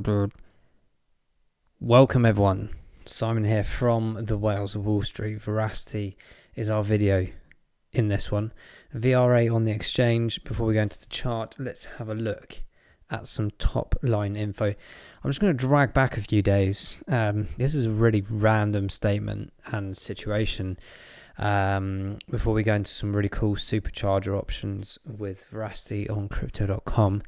Dude. Welcome everyone, Simon here from the Wales of Wall Street. Verasity is our video in this one. VRA on the exchange. Before we go into the chart, let's have a look at some top line info. I'm just going to drag back a few days. This is a really random statement and situation before we go into some really cool supercharger options with Verasity on crypto.com.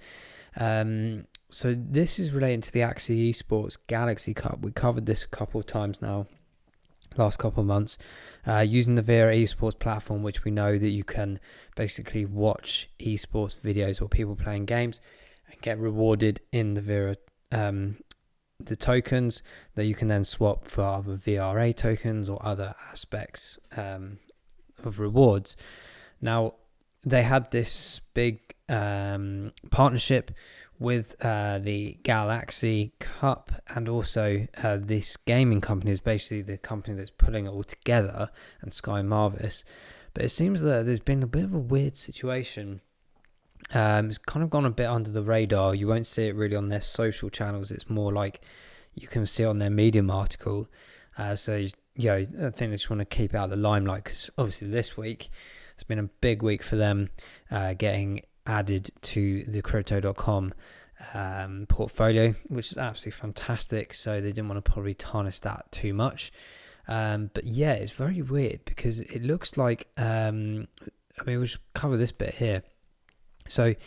So this is relating to the Axie Esports Galaxy Cup. We covered this a couple of times now, last couple of months, using the VRA Esports platform, which we know that you can basically watch esports videos or people playing games and get rewarded in the the tokens that you can then swap for other VRA tokens or other aspects of rewards. Now, they had this big partnership with the Galaxy Cup, and also this gaming company is basically the company that's putting it all together, and Sky Marvis. But it seems that there's been a bit of a weird situation. It's kind of gone a bit under the radar. You won't see it really on their social channels. It's more like you can see it on their Medium article. So I think they just want to keep it out of the limelight, because obviously this week it's been a big week for them, getting added to the crypto.com portfolio, which is absolutely fantastic. So they didn't want to probably tarnish that too much. But yeah, it's very weird because it looks like, we'll just cover this bit here. So it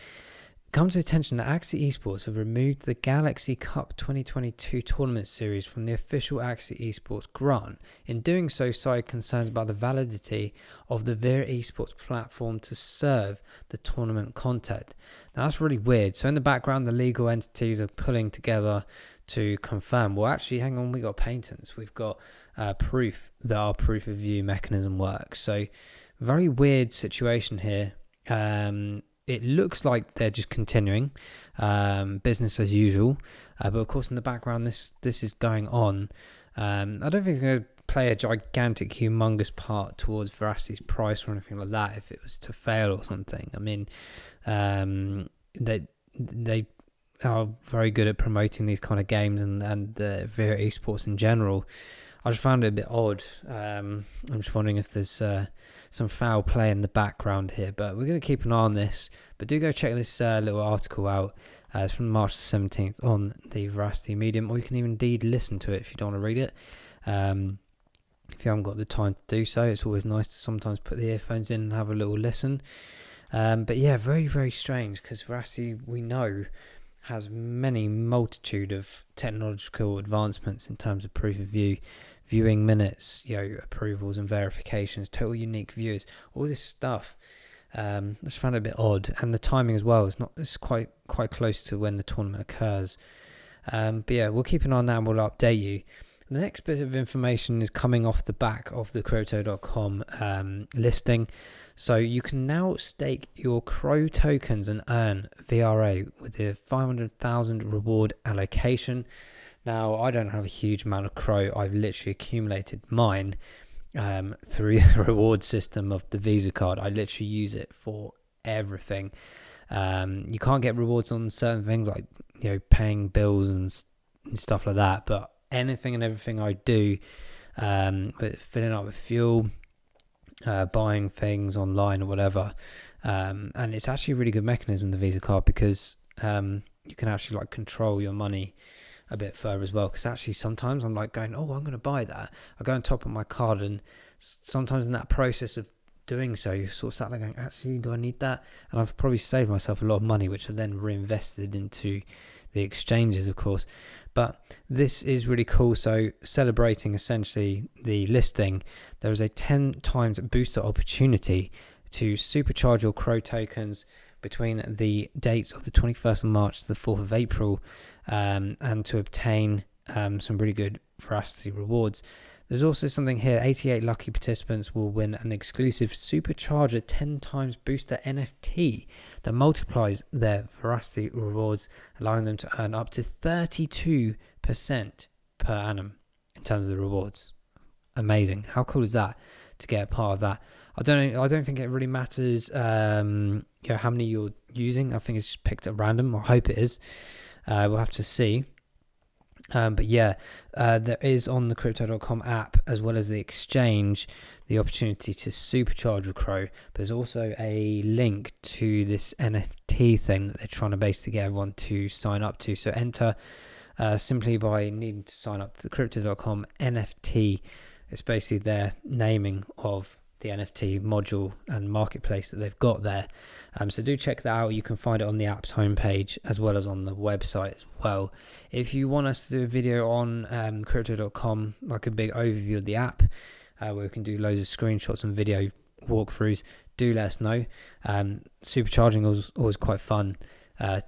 comes to attention that Axie Esports have removed the Galaxy Cup 2022 tournament series from the official Axie Esports grant. In doing so, cited concerns about the validity of the VRA Esports platform to serve the tournament content. Now that's really weird. So in the background, the legal entities are pulling together to confirm, well, actually, hang on, we got patents. We've got proof that our proof of view mechanism works. So very weird situation here. It looks like they're just continuing business as usual, but of course in the background this is going on. I don't think it's going to play a gigantic, humongous part towards Veracity's price or anything like that if it was to fail or something. I mean, they are very good at promoting these kind of games and the VRA Esports in general. I just found it a bit odd. I'm just wondering if there's some foul play in the background here, but we're going to keep an eye on this. But do go check this little article out. It's from March the 17th on the Verasity Medium, or you can even indeed listen to it if you don't want to read it. If you haven't got the time to do so, it's always nice to sometimes put the earphones in and have a little listen. But yeah, very, very strange, because Verasity, we know, has many multitude of technological advancements in terms of proof of view, viewing minutes, approvals and verifications, total unique viewers, all this stuff. I just found it a bit odd, and the timing as well it's quite close to when the tournament occurs. But yeah, we'll keep an eye on that and we'll update you. The next bit of information is coming off the back of the crypto.com listing. So you can now stake your Crow tokens and earn VRA with the 500,000 reward allocation. Now, I don't have a huge amount of Crow. I've literally accumulated mine through the reward system of the Visa card. I literally use it for everything. You can't get rewards on certain things like paying bills and stuff like that, but anything and everything I do, filling up with fuel, buying things online or whatever, and it's actually a really good mechanism, the Visa card, because you can actually control your money a bit further as well. Because actually sometimes I'm going, I'm going to buy that, I go on top of my card, and sometimes in that process of doing so, you sort of sat there going, actually, do I need that? And I've probably saved myself a lot of money, which I've then reinvested into the exchanges, of course. But this is really cool. So celebrating essentially the listing, there is a 10 times booster opportunity to supercharge your Crow tokens between the dates of the 21st of March to the 4th of April, and to obtain some really good Veracity rewards. There's also something here, 88 lucky participants will win an exclusive Supercharger 10 times booster NFT that multiplies their Veracity rewards, allowing them to earn up to 32% per annum in terms of the rewards. Amazing. How cool is that to get a part of that? I don't think it really matters how many you're using. I think it's just picked at random. I hope it is. We'll have to see. But yeah, there is on the crypto.com app, as well as the exchange, the opportunity to supercharge with Crow. But there's also a link to this NFT thing that they're trying to basically get everyone to sign up to. So enter simply by needing to sign up to the crypto.com NFT. It's basically their naming of the NFT module and marketplace that they've got there. So do check that out. You can find it on the app's homepage as well as on the website as well. If you want us to do a video on crypto.com, like a big overview of the app, where we can do loads of screenshots and video walkthroughs, do let us know. Supercharging is always quite fun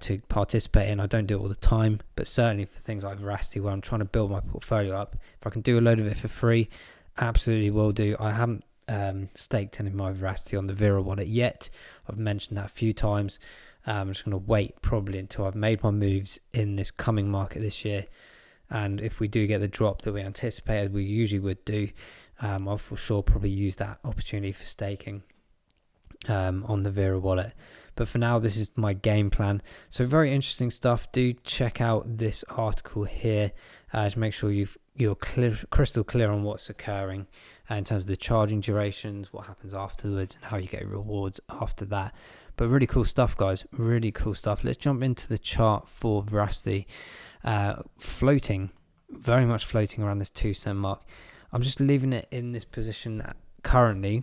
to participate in. I don't do it all the time, but certainly for things like Verasity, where I'm trying to build my portfolio up, if I can do a load of it for free, absolutely will do. I haven't staked any of my Verasity on the VRA wallet yet. I've mentioned that a few times. I'm just going to wait probably until I've made my moves in this coming market this year, and if we do get the drop that we anticipated we usually would do, I'll for sure probably use that opportunity for staking on the VRA wallet. But for now, this is my game plan. So very interesting stuff. Do check out this article here to make sure you're crystal clear on what's occurring in terms of the charging durations, what happens afterwards, and how you get rewards after that. But really cool stuff, guys. Really cool stuff. Let's jump into the chart for Verasity. Floating, very much floating around this 2 cent mark. I'm just leaving it in this position currently,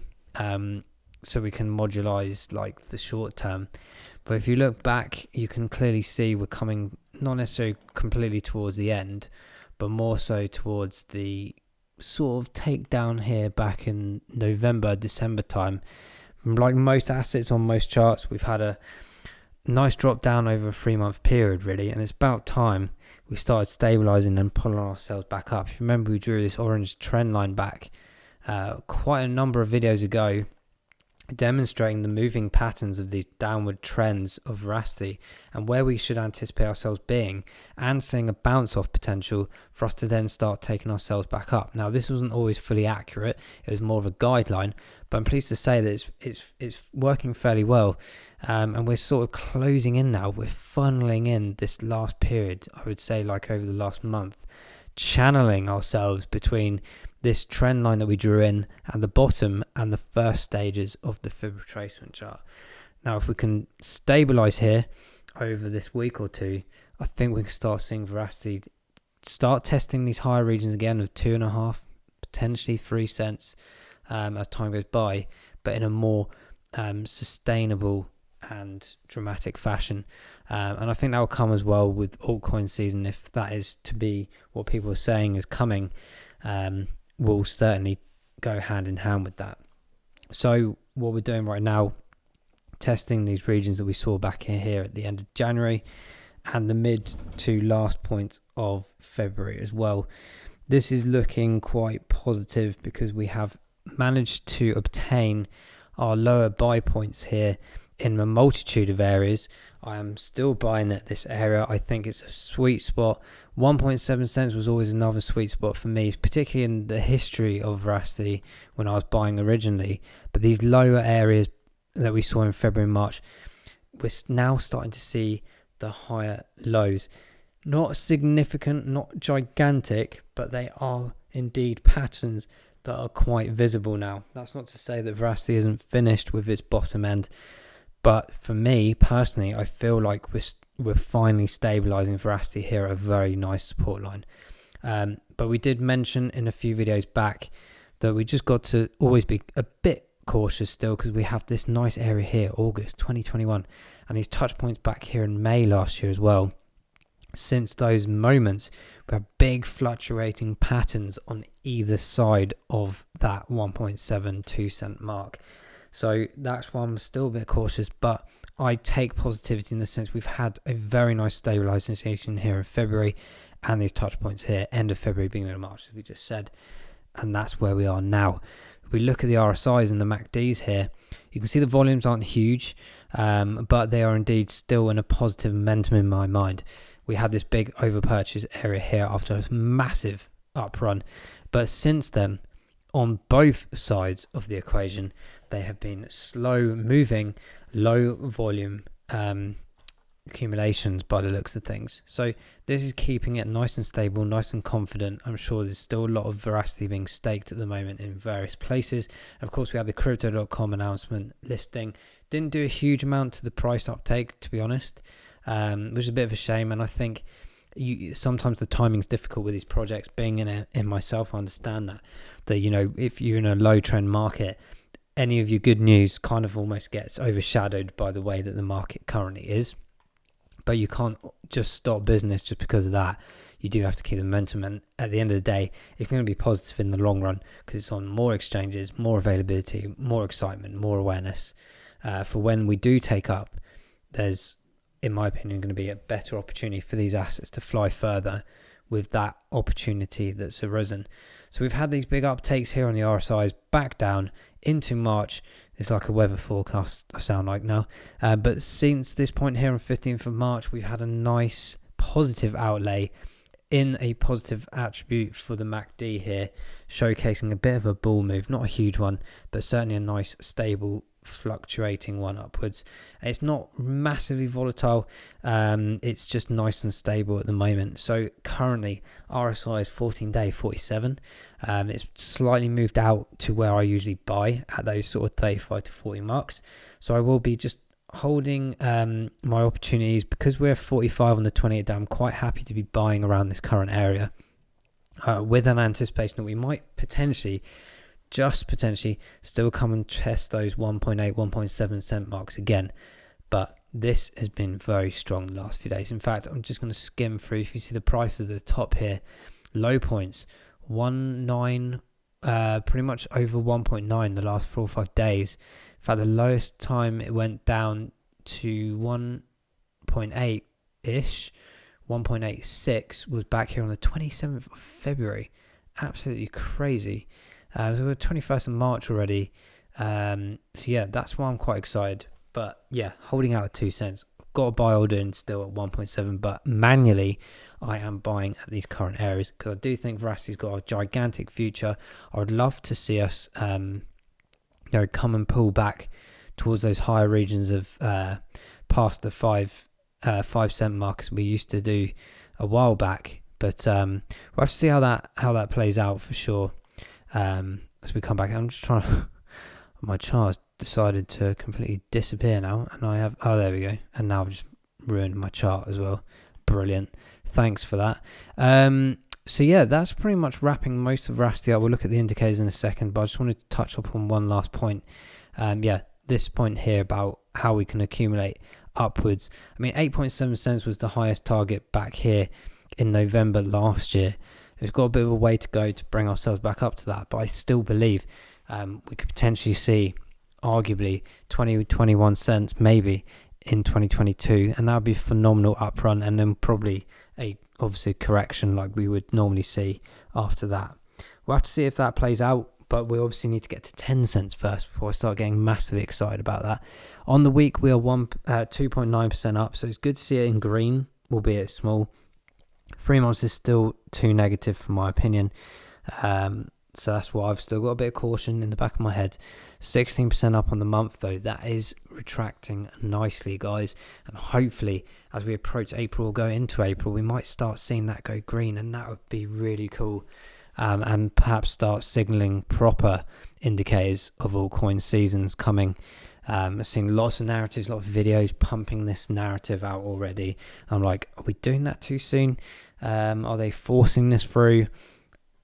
so we can modularize like the short term. But if you look back, you can clearly see we're coming not necessarily completely towards the end, but more so towards the sort of takedown here back in November, December time. Like most assets on most charts, we've had a nice drop down over a 3-month period really, and it's about time we started stabilizing and pulling ourselves back up. If you remember, we drew this orange trend line back quite a number of videos ago, demonstrating the moving patterns of these downward trends of Verasity and where we should anticipate ourselves being, and seeing a bounce off potential for us to then start taking ourselves back up. Now, this wasn't always fully accurate, it was more of a guideline, but I'm pleased to say that it's working fairly well, and we're sort of closing in now. We're funneling in this last period, I would say, like over the last month, channeling ourselves between this trend line that we drew in and the bottom and the first stages of the fib retracement chart. Now, if we can stabilize here over this week or two, I think we can start seeing Verasity start testing these higher regions again of 2.5, potentially 3 cents as time goes by, but in a more sustainable and dramatic fashion. And I think that will come as well with altcoin season, if that is to be what people are saying is coming. Will certainly go hand in hand with that. So what we're doing right now, testing these regions that we saw back here at the end of January and the mid to last point of February as well. This is looking quite positive because we have managed to obtain our lower buy points here in a multitude of areas. I am still buying at this area. I think it's a sweet spot. 1.7 cents was always another sweet spot for me, particularly in the history of Verasity when I was buying originally. But these lower areas that we saw in February and March, we're now starting to see the higher lows. Not significant, not gigantic, but they are indeed patterns that are quite visible now. That's not to say that Verasity isn't finished with its bottom end, but for me personally, I feel like we're finally stabilizing Verasity here at a very nice support line. But we did mention in a few videos back that we just got to always be a bit cautious still, because we have this nice area here, August 2021, and these touch points back here in May last year as well. Since those moments, we have big fluctuating patterns on either side of that 1.72 cent mark. So that's why I'm still a bit cautious, but I take positivity in the sense we've had a very nice stabilization here in February, and these touch points here, end of February, beginning of March, as we just said. And that's where we are now. If we look at the RSIs and the MACDs here, you can see the volumes aren't huge, but they are indeed still in a positive momentum in my mind. We had this big overpurchase area here after a massive up run, but since then, on both sides of the equation, they have been slow moving, low volume accumulations by the looks of things. So this is keeping it nice and stable, nice and confident. I'm sure there's still a lot of Verasity being staked at the moment in various places. And of course, we have the crypto.com announcement listing. Didn't do a huge amount to the price uptake, to be honest, which is a bit of a shame. And I think sometimes the timing's difficult with these projects. Being in myself, I understand that if you're in a low trend market, any of your good news kind of almost gets overshadowed by the way that the market currently is. But you can't just stop business just because of that. You do have to keep the momentum, and at the end of the day, it's going to be positive in the long run because it's on more exchanges, more availability, more excitement, more awareness. For when we do take up, there's, in my opinion, going to be a better opportunity for these assets to fly further with that opportunity that's arisen. So we've had these big uptakes here on the RSIs, back down into March. It's like a weather forecast I sound like now. But since this point here on 15th of March, we've had a nice positive outlay in a positive attribute for the MACD here, showcasing a bit of a bull move. Not a huge one, but certainly a nice, stable, fluctuating one upwards. It's not massively volatile. It's just nice and stable at the moment. So currently RSI is 14-day 47. It's slightly moved out to where I usually buy at those sort of 35 to 40 marks. So I will be just holding my opportunities because we're 45 on the 28 day. I'm quite happy to be buying around this current area with an anticipation that we might potentially still come and test those 1.8, 1.7 cent marks again. But this has been very strong the last few days. In fact, I'm just going to skim through. If you see the price at the top here, low points, 1.9, pretty much over 1.9 the last 4 or 5 days. In fact, the lowest time it went down to 1.8-ish, 1.86 was back here on the 27th of February. Absolutely crazy. So we're 21st of March already. So yeah, that's why I'm quite excited. But yeah, holding out at 2 cents. Got a buy order in still at 1.7, but manually I am buying at these current areas because I do think Veracity's got a gigantic future. I would love to see us come and pull back towards those higher regions of past the 5 cent mark as we used to do a while back. But we'll have to see how that plays out for sure. As we come back, I'm just trying to, my chart's decided to completely disappear now, and I have, there we go, and now I've just ruined my chart as well. Brilliant, thanks for that. So yeah, that's pretty much wrapping most of Verasity up. We'll look at the indicators in a second, but I just wanted to touch up on one last point. This point here about how we can accumulate upwards. I mean, 8.7 cents was the highest target back here in November last year. We've got a bit of a way to go to bring ourselves back up to that, but I still believe we could potentially see arguably 21 cents maybe in 2022, and that would be a phenomenal uprun, and then probably a obviously correction like we would normally see after that. We'll have to see if that plays out, but we obviously need to get to 10 cents first before I start getting massively excited about that. On the week, we are 2.9% up, so it's good to see it in green, albeit small. 3 months is still too negative for my opinion, so that's why I've still got a bit of caution in the back of my head. 16% up on the month though. That is retracting nicely, guys, and hopefully as we approach April or go into April, we might start seeing that go green, and that would be really cool, and perhaps start signaling proper indicators of all coin seasons coming. I've seen lots of narratives, lots of videos pumping this narrative out already. I'm like, are we doing that too soon? Are they forcing this through?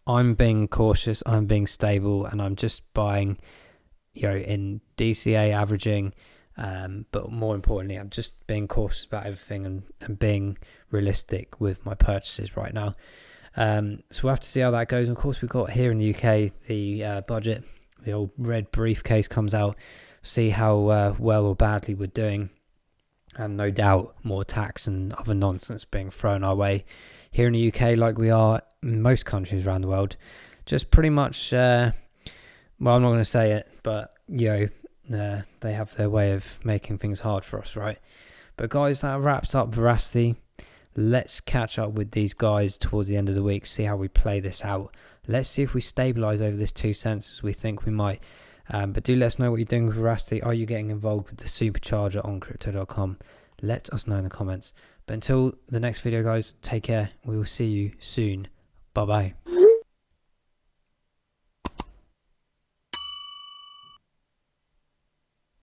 I'm being cautious, I'm being stable, and I'm just buying, in DCA averaging, but more importantly, I'm just being cautious about everything and being realistic with my purchases right now. So we'll have to see how that goes. And of course, we've got here in the UK, the budget, the old red briefcase comes out, see how well or badly we're doing, and no doubt more tax and other nonsense being thrown our way here in the UK, like we are in most countries around the world. Just pretty much, I'm not going to say it, but they have their way of making things hard for us, right? But guys, that wraps up Verasity. Let's catch up with these guys towards the end of the week, see how we play this out. Let's see if we stabilize over this 2 cents as we think we might. But do let us know what you're doing with Verasity. Are you getting involved with the Supercharger on crypto.com? let us know in the comments. But until the next video, guys, take care. We will see you soon. Bye bye.